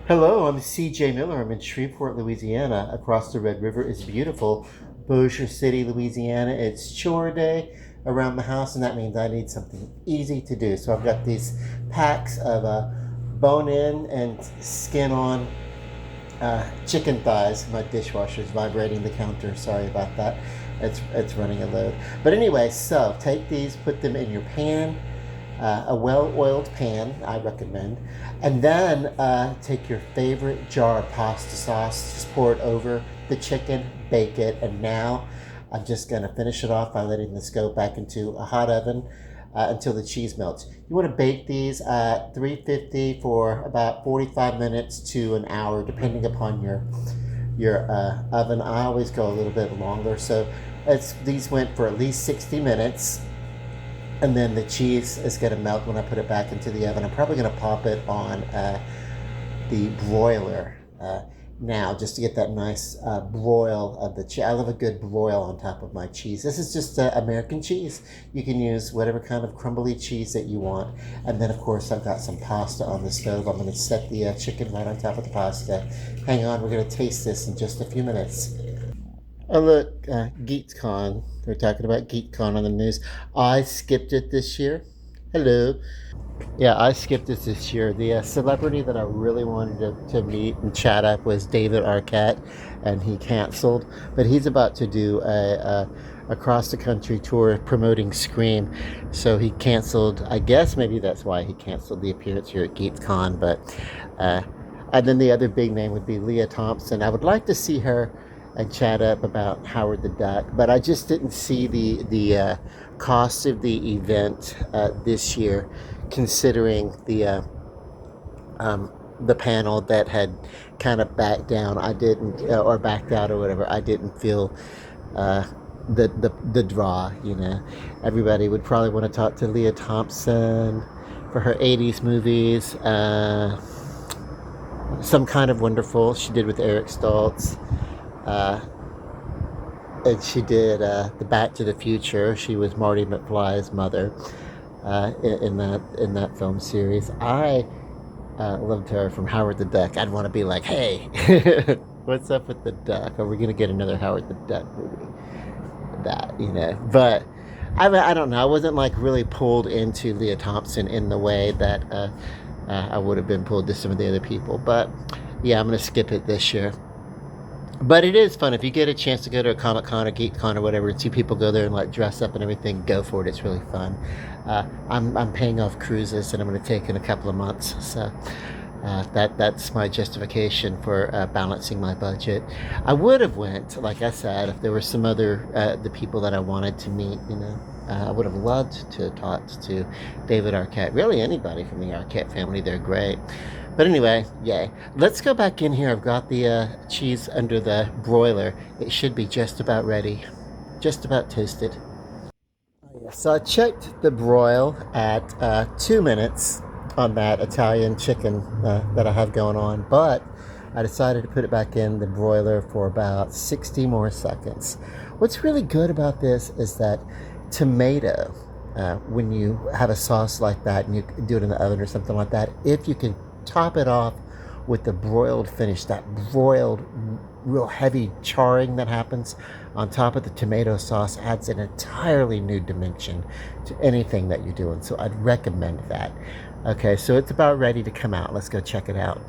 Hello, I'm CJ Miller. I'm in Shreveport, Louisiana. Across the Red River is beautiful Bossier City, Louisiana. It's chore day around the house, and that means I need something easy to do. So I've got these packs of bone-in and skin-on chicken thighs. My dishwasher's vibrating the counter. Sorry about that. It's running a load. But anyway, so take these, put them in your pan, a well-oiled pan, I recommend, and then take your favorite jar of pasta sauce, just pour it over the chicken, bake it, and now I'm just gonna finish it off by letting this go back into a hot oven until the cheese melts. You want to bake these at 350 for about 45 minutes to an hour, depending upon your oven. I always go a little bit longer, so these went for at least 60 minutes, and then the cheese is going to melt when I put it back into the oven. I'm probably going to pop it on the broiler now, just to get that nice broil of the cheese. I love a good broil on top of my cheese. This is just American cheese. You can use whatever kind of crumbly cheese that you want. And then, of course, I've got some pasta on the stove. I'm going to set the chicken right on top of the pasta. Hang on, we're going to taste this in just a few minutes. Oh, look, GeekCon. They're talking about GeekCon on the news. I skipped it this year. Hello. Yeah, I skipped it this year. The celebrity that I really wanted to meet and chat up was David Arquette, and he canceled. But he's about to do a across the country tour promoting Scream, so he canceled. I guess maybe that's why he canceled the appearance here at GeekCon. But and then the other big name would be Leah Thompson. I would like to see her and chat up about Howard the Duck, but I just didn't see the cost of the event this year, considering the panel that had kind of backed down. I didn't, or backed out or whatever. I didn't feel the draw. You know, everybody would probably want to talk to Leah Thompson for her '80s movies. Some Kind of Wonderful she did with Eric Stoltz. Uh, and she did the Back to the Future. She was Marty McFly's mother in that film series. I loved her from Howard the Duck. I'd want to be like, hey, what's up with the duck? Are we gonna get another Howard the Duck movie? That, you know, but I don't know. I wasn't like really pulled into Leah Thompson in the way that I would have been pulled to some of the other people. But yeah, I'm gonna skip it this year. But it is fun if you get a chance to go to a Comic Con or Geek Con or whatever and see people go there and like dress up and everything. Go for it; it's really fun. I'm paying off cruises that I'm going to take in a couple of months, so that's my justification for balancing my budget. I would have went, like I said, if there were some other the people that I wanted to meet. You know, I would have loved to talk to David Arquette. Really, anybody from the Arquette family, they're great. But anyway, yay. Let's go back in here. I've got the cheese under the broiler. It should be just about ready. Just about toasted. So I checked the broil at 2 minutes on that Italian chicken that I have going on. But I decided to put it back in the broiler for about 60 more seconds. What's really good about this is that tomato, when you have a sauce like that and you do it in the oven or something like that, if you can top it off with the broiled finish, that broiled real heavy charring that happens on top of the tomato sauce adds an entirely new dimension to anything that you're doing. So I'd recommend that. Okay, so it's about ready to come out. Let's go check it out.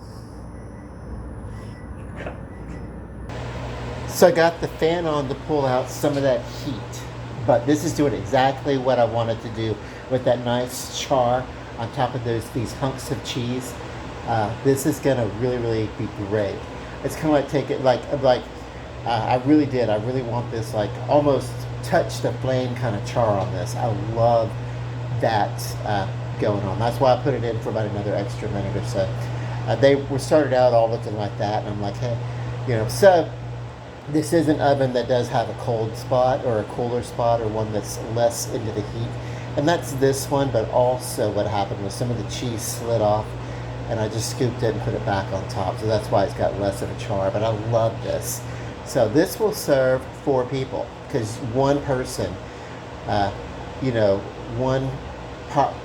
So I got the fan on to pull out some of that heat, but this is doing exactly what I wanted to do with that nice char on top of these hunks of cheese. This is gonna really be great. It's kind of like take it like I really did. I really want this like almost touch the flame kind of char on this. I love that going on. That's why I put it in for about another extra minute or so. They were started out all looking like that, and I'm like, hey, you know. So this is an oven that does have a cold spot or a cooler spot or one that's less into the heat, and that's this one. But also, what happened was some of the cheese slid off and I just scooped it and put it back on top. So that's why it's got less of a char, but I love this. So this will serve 4 people because one person, one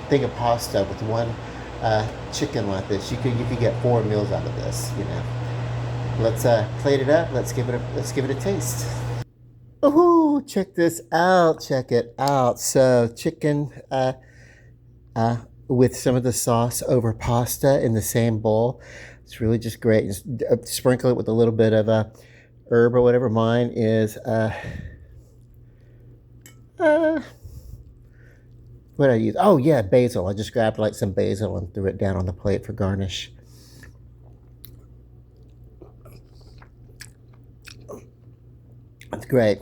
thing of pasta with one chicken like this. You could get 4 meals out of this. You know. Let's plate it up. Let's give it a taste. Oh, check this out. Check it out. So chicken with some of the sauce over pasta in the same bowl. It's really just great. Just sprinkle it with a little bit of a herb or whatever. Mine is uh, what I use. Oh yeah, basil. I just grabbed like some basil and threw it down on the plate for garnish. It's great.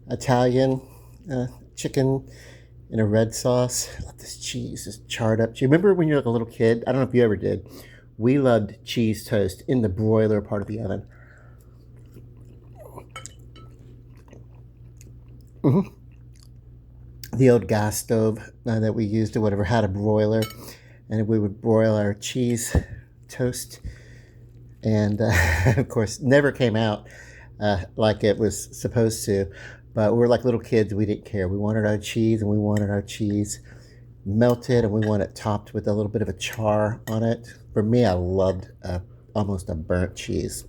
Italian chicken in a red sauce. I love this cheese, this charred up. Do you remember when you were like a little kid? I don't know if you ever did. We loved cheese toast in the broiler part of the oven. Hmm. The old gas stove that we used or whatever had a broiler, and we would broil our cheese toast, and of course, never came out like it was supposed to. But we were like little kids. We didn't care. We wanted our cheese, and we wanted our cheese melted, and we want it topped with a little bit of a char on it. For me, I loved almost a burnt cheese.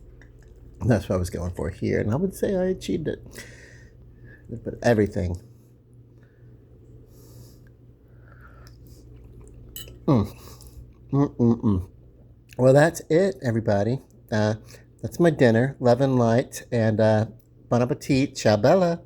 And that's what I was going for here, and I would say I achieved it. But everything. Mm. Mm-mm-mm. Well, that's it, everybody. That's my dinner. Love and light, and bon appetit. Ciao, Bella.